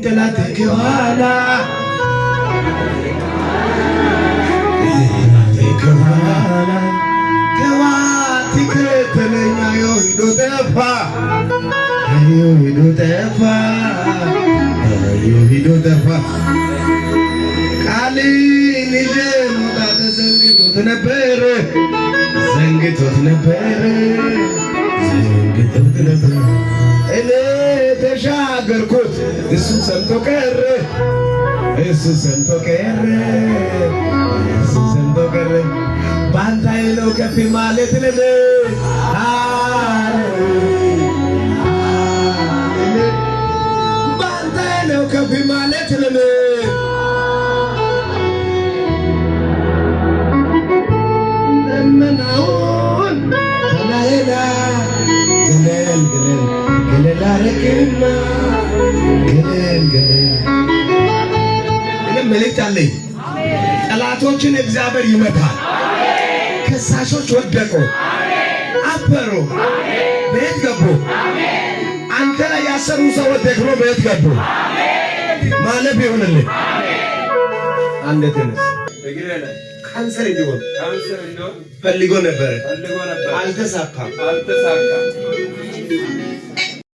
ጠላት ከኋላ ከዋት ከተለኛ ዮሂዶ ጠፋ ዮሂዶ ጠፋ ቃልን ይዤ መውጣት ዘንግቶት ነበር እኔ ተሻገርኩት እሱ ሰምቶ ቀረ ባንተ ነው ከፍ ማለት ለኔ ባንተ ነው ከፍ ማለት ለኔ ደመናውን ተናይና ገለል አረግና ገለል መልእክት አለኝ። ጠላቶችን እግዚአብሔር ይመታል። ከሳሾች ወደቁ፣ አፈሩ፣ ቤት ገቡ። አንተ ላይ ያሰሩ ሰዎች ደግሞ ቤት ገቡ። ማለፍ ይሆንልህ። አንድ ተነስ። ካንሰር እንዲሆን ፈልጎ ነበር፣ አልተሳካም።